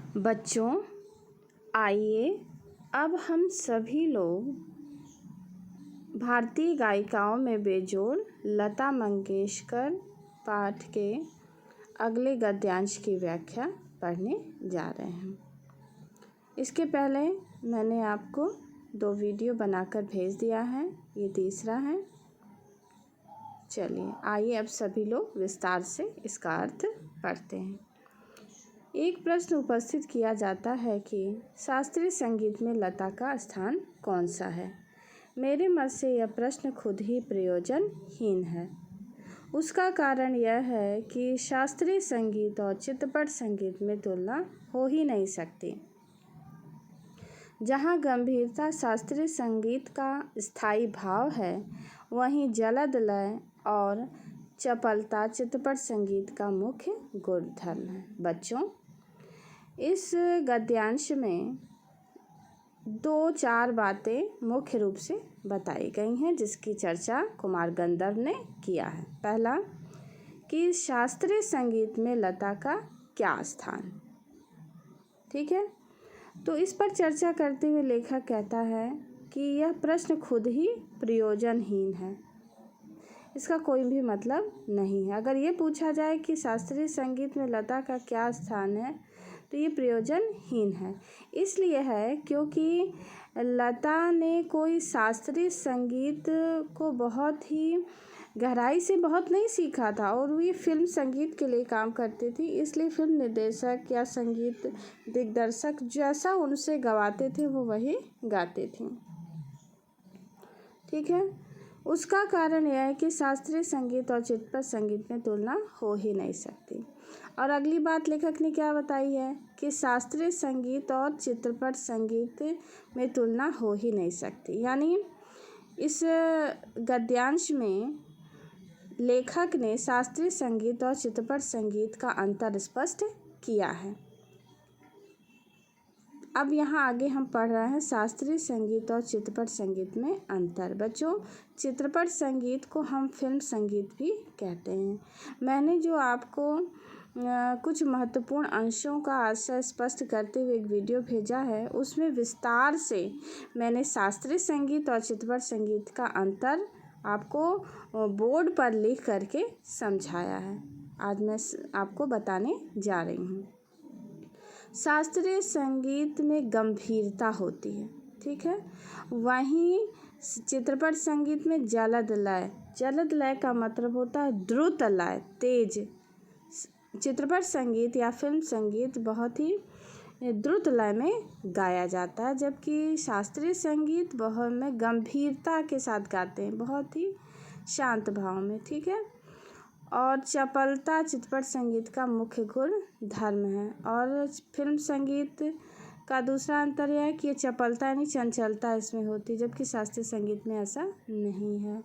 बच्चों, आइए अब हम सभी लोग भारतीय गायिकाओं में बेजोड़ लता मंगेशकर पाठ के अगले गद्यांश की व्याख्या पढ़ने जा रहे हैं। इसके पहले मैंने आपको 2 वीडियो बनाकर भेज दिया है, ये तीसरा है। चलिए आइए अब सभी लोग विस्तार से इसका अर्थ पढ़ते हैं। एक प्रश्न उपस्थित किया जाता है कि शास्त्रीय संगीत में लता का स्थान कौन सा है। मेरे मत से यह प्रश्न खुद ही प्रयोजनहीन है। उसका कारण यह है कि शास्त्रीय संगीत और चित्रपट संगीत में तुलना हो ही नहीं सकती। जहाँ गंभीरता शास्त्रीय संगीत का स्थायी भाव है, वहीं जलद लय और चपलता चित्रपट संगीत का मुख्य गुणधर्म है। बच्चों, इस गद्यांश में 2-4 बातें मुख्य रूप से बताई गई हैं, जिसकी चर्चा कुमार गंधर्व ने किया है। पहला कि शास्त्रीय संगीत में लता का क्या स्थान, ठीक है। तो इस पर चर्चा करते हुए लेखक कहता है कि यह प्रश्न खुद ही प्रयोजनहीन है, इसका कोई भी मतलब नहीं है। अगर ये पूछा जाए कि शास्त्रीय संगीत में लता का क्या स्थान है, तो ये प्रयोजनहीन है। इसलिए है क्योंकि लता ने कोई शास्त्रीय संगीत को बहुत ही गहराई से बहुत नहीं सीखा था, और वो ये फिल्म संगीत के लिए काम करती थी। इसलिए फिल्म निर्देशक या संगीत दिग्दर्शक जैसा उनसे गवाते थे, वो वही गाती थी, ठीक है। उसका कारण यह है कि शास्त्रीय संगीत और चित्रपट संगीत में तुलना हो ही नहीं सकती। और अगली बात लेखक ने क्या बताई है कि शास्त्रीय संगीत और चित्रपट संगीत में तुलना हो ही नहीं सकती। यानी इस गद्यांश में लेखक ने शास्त्रीय संगीत और चित्रपट संगीत का अंतर स्पष्ट किया है। अब यहाँ आगे हम पढ़ रहे हैं शास्त्रीय संगीत और चित्रपट संगीत में अंतर। बच्चों, चित्रपट संगीत को हम फिल्म संगीत भी कहते हैं। मैंने जो आपको कुछ महत्वपूर्ण अंशों का आशय स्पष्ट करते हुए एक वीडियो भेजा है, उसमें विस्तार से मैंने शास्त्रीय संगीत और चित्रपट संगीत का अंतर आपको बोर्ड पर लिख करके समझाया है। आज मैं आपको बताने जा रही हूँ। शास्त्रीय संगीत में गंभीरता होती है, ठीक है। वहीं चित्रपट संगीत में जलद लय, जलद लय का मतलब होता है द्रुत लय, तेज। चित्रपट संगीत या फिल्म संगीत बहुत ही द्रुत लय में गाया जाता है, जबकि शास्त्रीय संगीत बहुत में गंभीरता के साथ गाते हैं, बहुत ही शांत भाव में, ठीक है। और चपलता चित्रपट संगीत का मुख्य गुण धर्म है। और फिल्म संगीत का दूसरा अंतर यह है कि ये चपलता यानी चंचलता इसमें होती है, जबकि शास्त्रीय संगीत में ऐसा नहीं है।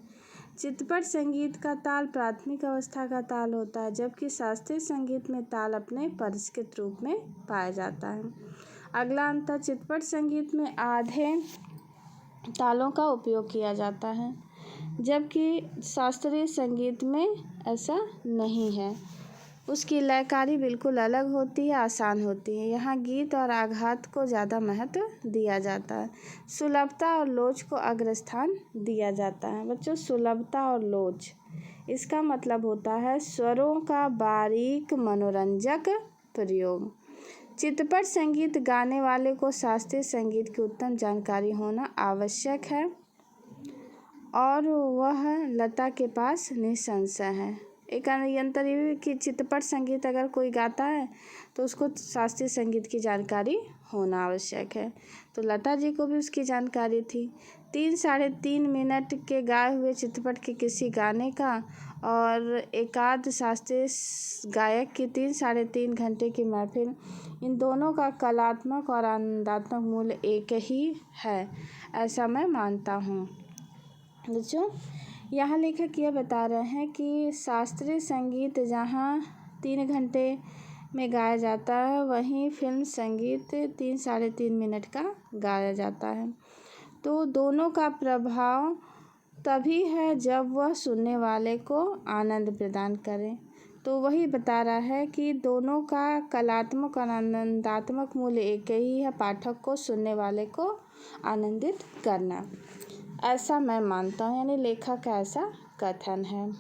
चित्रपट संगीत का ताल प्राथमिक अवस्था का ताल होता है, जबकि शास्त्रीय संगीत में ताल अपने परिष्कृत रूप में पाया जाता है। अगला अंतर, चित्रपट संगीत में आधे तालों का उपयोग किया जाता है, जबकि शास्त्रीय संगीत में ऐसा नहीं है। उसकी लयकारी बिल्कुल अलग होती है, आसान होती है। यहाँ गीत और आघात को ज़्यादा महत्व दिया जाता है। सुलभता और लोच को अग्रस्थान दिया जाता है। बच्चों, सुलभता और लोच, इसका मतलब होता है स्वरों का बारीक मनोरंजक प्रयोग। चित्रपट संगीत गाने वाले को शास्त्रीय संगीत की उत्तम जानकारी होना आवश्यक है, और वह लता के पास निसंशय है। एक अंतर ये भी कि चित्रपट संगीत अगर कोई गाता है तो उसको शास्त्रीय संगीत की जानकारी होना आवश्यक है। तो लता जी को भी उसकी जानकारी थी। 3-3.5 मिनट के गाए हुए चित्रपट के किसी गाने का और एकाध शास्त्रीय गायक की 3-3.5 घंटे की महफिल, इन दोनों का कलात्मक और आनंदात्मक मूल्य एक ही है, ऐसा मैं मानता हूँ। बच्चों, यहाँ लेखक यह बता रहे हैं कि शास्त्रीय संगीत जहाँ 3 घंटे में गाया जाता है, वहीं फिल्म संगीत 3-3.5 मिनट का गाया जाता है। तो दोनों का प्रभाव तभी है जब वह सुनने वाले को आनंद प्रदान करे। तो वही बता रहा है कि दोनों का कलात्मक और आनंदात्मक मूल्य एक ही है, पाठक को, सुनने वाले को आनंदित करना। ऐसा मैं मानता हूँ, यानी लेखक का ऐसा कथन है।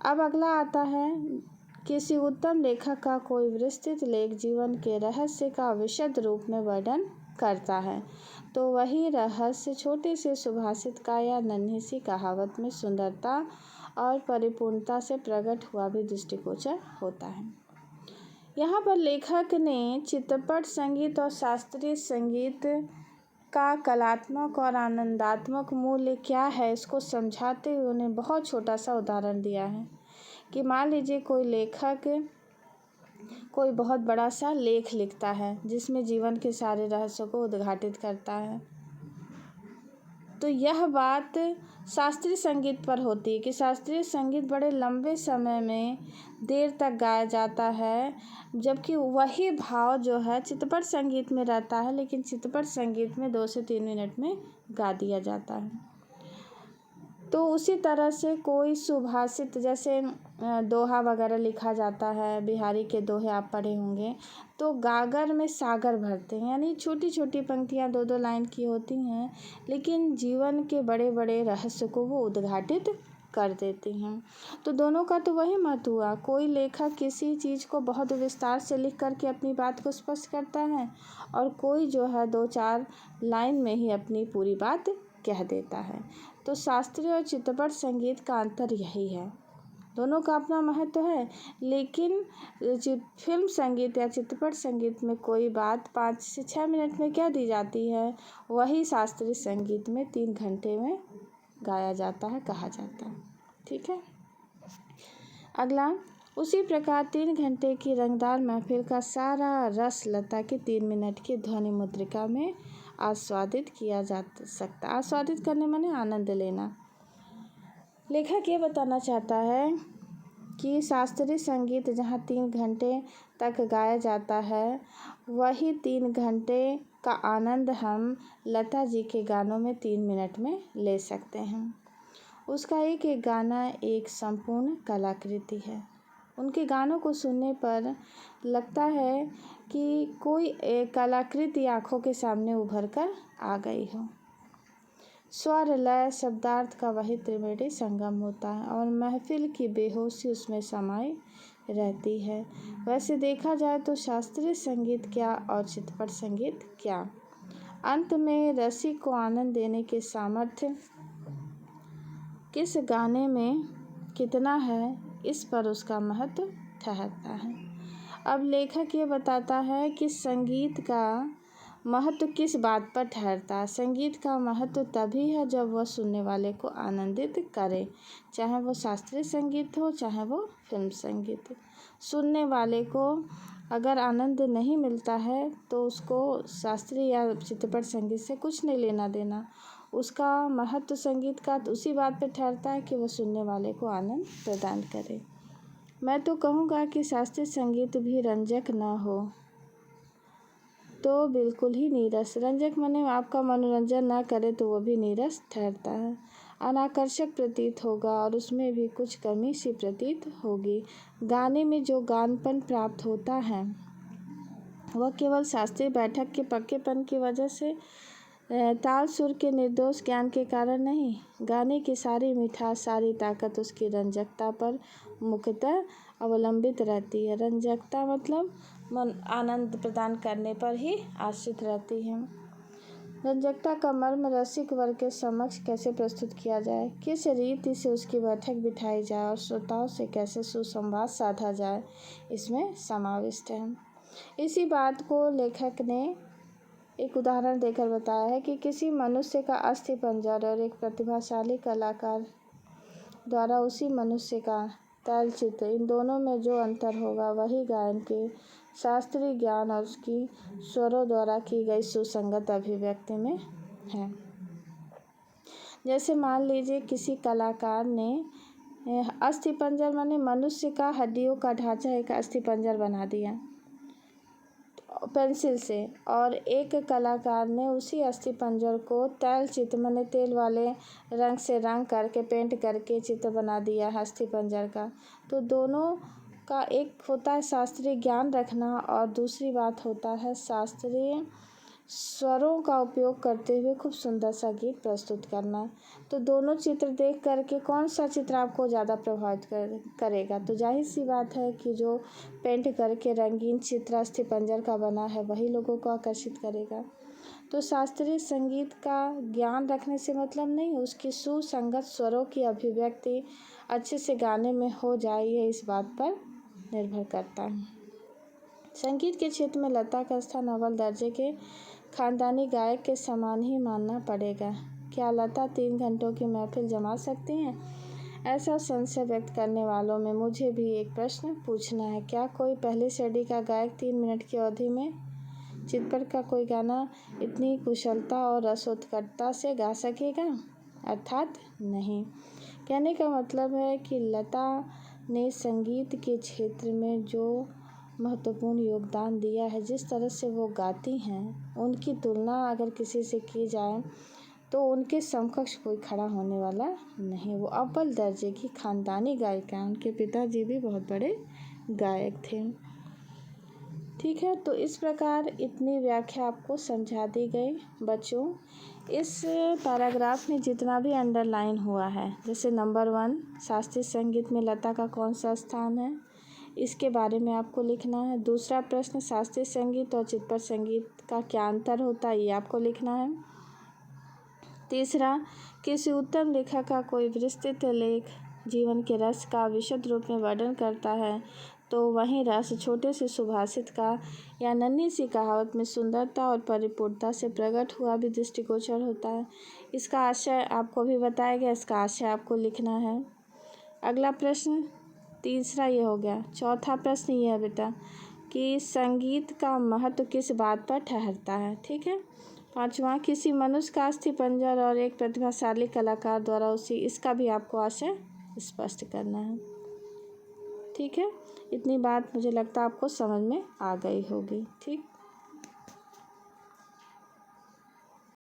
अब अगला आता है, किसी उत्तम लेखक का कोई विस्तृत लेख जीवन के रहस्य का विशद रूप में वर्णन करता है तो वही रहस्य छोटे से सुभाषित का या नन्ही सी कहावत में सुंदरता और परिपूर्णता से प्रकट हुआ भी दृष्टिगोचर होता है। यहाँ पर लेखक ने चित्रपट संगीत और शास्त्रीय संगीत का कलात्मक और आनंदात्मक मूल्य क्या है इसको समझाते हुए उन्हें बहुत छोटा सा उदाहरण दिया है कि मान लीजिए कोई लेखक कोई बहुत बड़ा सा लेख लिखता है जिसमें जीवन के सारे रहस्यों को उद्घाटित करता है। तो यह बात शास्त्रीय संगीत पर होती है कि शास्त्रीय संगीत बड़े लंबे समय में देर तक गाया जाता है, जबकि वही भाव जो है चित्रपट संगीत में रहता है, लेकिन चित्रपट संगीत में 2 से 3 मिनट में गा दिया जाता है। तो उसी तरह से कोई सुभाषित जैसे दोहा वगैरह लिखा जाता है, बिहारी के दोहे आप पढ़े होंगे, तो गागर में सागर भरते हैं, यानी छोटी छोटी पंक्तियाँ 2-2 लाइन की होती हैं, लेकिन जीवन के बड़े बड़े रहस्य को वो उद्घाटित कर देती हैं। तो दोनों का तो वही महत्व हुआ, कोई लेखक किसी चीज़ को बहुत विस्तार से लिख करके अपनी बात को स्पष्ट करता है और कोई जो है 2-4 लाइन में ही अपनी पूरी बात कह देता है। तो शास्त्रीय और चित्रपट संगीत का अंतर यही है, दोनों का अपना महत्व है, लेकिन फिल्म संगीत या चित्रपट संगीत में कोई बात 5 से 6 मिनट में कह दी जाती है, वही शास्त्रीय संगीत में 3 घंटे में गाया जाता है, कहा जाता है। ठीक है। अगला, उसी प्रकार 3 घंटे की रंगदार महफिल का सारा रस लता की 3 मिनट की ध्वनि मुद्रिका में आस्वादित किया जा सकता। आस्वादित करने माने आनंद लेना। लेखक ये बताना चाहता है कि शास्त्रीय संगीत जहाँ 3 घंटे तक गाया जाता है, वही 3 घंटे का आनंद हम लता जी के गानों में 3 मिनट में ले सकते हैं। उसका एक एक गाना एक संपूर्ण कलाकृति है। उनके गानों को सुनने पर लगता है कि कोई एक कलाकृति आँखों के सामने उभर कर आ गई हो। स्वर लय शब्दार्थ का वही त्रिवेणी संगम होता है और महफिल की बेहोशी उसमें समाई रहती है। वैसे देखा जाए तो शास्त्रीय संगीत क्या और चित्रपट संगीत क्या, अंत में रसिक को आनंद देने के सामर्थ्य किस गाने में कितना है, इस पर उसका महत्व ठहरता है। अब लेखक ये बताता है कि संगीत का महत्व किस बात पर ठहरता है। संगीत का महत्व तभी है जब वह सुनने वाले को आनंदित करे, चाहे वो शास्त्रीय संगीत हो चाहे वो फिल्म संगीत हो। सुनने वाले को अगर आनंद नहीं मिलता है तो उसको शास्त्रीय या चित्रपट संगीत से कुछ नहीं लेना देना। उसका महत्व संगीत का उसी बात पर ठहरता है कि वह सुनने वाले को आनंद प्रदान करे। मैं तो कहूँगा कि शास्त्रीय संगीत भी रंजक न हो तो बिल्कुल ही नीरस, रंजक माने आपका मनोरंजन ना करे तो वो भी नीरस ठहरता है, अनाकर्षक प्रतीत होगा और उसमें भी कुछ कमी सी प्रतीत होगी। गाने में जो गानपन प्राप्त होता है वह केवल शास्त्रीय बैठक के पक्केपन की वजह से, ताल सुर के निर्दोष ज्ञान के कारण नहीं। गाने की सारी मिठास, सारी ताकत उसकी रंजकता पर मुख्यतः अवलंबित रहती है। रंजकता मतलब मन आनंद प्रदान करने पर ही आश्रित रहती है। रंजकता का मर्म रसिक वर्ग के समक्ष कैसे प्रस्तुत किया जाए, किस रीति से उसकी बैठक बिठाई जाए और श्रोताओं से कैसे सुसंवाद साधा जाए, इसमें समाविष्ट है। इसी बात को लेखक ने एक उदाहरण देकर बताया है कि किसी मनुष्य का अस्थि पंजर और एक प्रतिभाशाली कलाकार द्वारा उसी मनुष्य का तैलचित्र, इन दोनों में जो अंतर होगा वही गायन के शास्त्रीय ज्ञान और उसकी स्वरों द्वारा की गई सुसंगत अभिव्यक्ति में है। जैसे मान लीजिए किसी कलाकार ने अस्थि पंजर माने मनुष्य का हड्डियों का ढांचा एक अस्थि पंजर बना दिया पेंसिल से, और एक कलाकार ने उसी अस्थिपंजर को तैल चित्र माने तेल वाले रंग से रंग करके पेंट करके चित्र बना दिया है अस्थिपंजर का। तो दोनों का एक होता है शास्त्रीय ज्ञान रखना और दूसरी बात होता है शास्त्रीय स्वरों का उपयोग करते हुए खूब सुंदर सा गीत प्रस्तुत करना। तो दोनों चित्र देख करके कौन सा चित्र आपको ज़्यादा प्रभावित करेगा? तो जाहिर सी बात है कि जो पेंट करके रंगीन चित्र अस्थिपंजर का बना है वही लोगों को आकर्षित करेगा। तो शास्त्रीय संगीत का ज्ञान रखने से मतलब नहीं, उसकी सुसंगत स्वरों की अभिव्यक्ति अच्छे से गाने में हो जाए, ये इस बात पर निर्भर करता है। संगीत के क्षेत्र में लता का स्थान अव्वल दर्जे के खानदानी गायक के समान ही मानना पड़ेगा। क्या लता 3 घंटों की महफिल जमा सकती हैं? ऐसा संशय व्यक्त करने वालों में मुझे भी एक प्रश्न पूछना है। क्या कोई पहली श्रेणी का गायक 3 मिनट की अवधि में चितपट का कोई गाना इतनी कुशलता और रसोत्कटता से गा सकेगा? अर्थात नहीं। कहने का मतलब है कि लता ने संगीत के क्षेत्र में जो महत्वपूर्ण योगदान दिया है, जिस तरह से वो गाती हैं, उनकी तुलना अगर किसी से की जाए तो उनके समकक्ष कोई खड़ा होने वाला नहीं। वो अव्वल दर्जे की खानदानी गायिका हैं। उनके पिताजी भी बहुत बड़े गायक थे। ठीक है, तो इस प्रकार इतनी व्याख्या आपको समझा दी गई। बच्चों, इस पैराग्राफ में जितना भी अंडरलाइन हुआ है, जैसे नंबर 1 शास्त्रीय संगीत में लता का कौन सा स्थान है, इसके बारे में आपको लिखना है। दूसरा प्रश्न, शास्त्रीय संगीत और चितपट संगीत का क्या अंतर होता है, ये आपको लिखना है। तीसरा, किसी उत्तम लेखक का कोई विस्तृत लेख जीवन के रस का विशद रूप में वर्णन करता है, तो वहीं रस छोटे से सुभाषित का या नन्ही सी कहावत में सुंदरता और परिपूर्णता से प्रकट हुआ भी दृष्टिगोचर होता है। इसका आशय आपको भी बताया गया, इसका आशय आपको लिखना है। अगला प्रश्न, तीसरा ये हो गया। चौथा प्रश्न ये है बेटा कि संगीत का महत्व किस बात पर ठहरता है। ठीक है। पांचवा, किसी मनुष्य का अस्थिपंजर और एक प्रतिभाशाली कलाकार द्वारा इसका भी आपको आशय स्पष्ट करना है। ठीक है, इतनी बात मुझे लगता है आपको समझ में आ गई होगी। ठीक।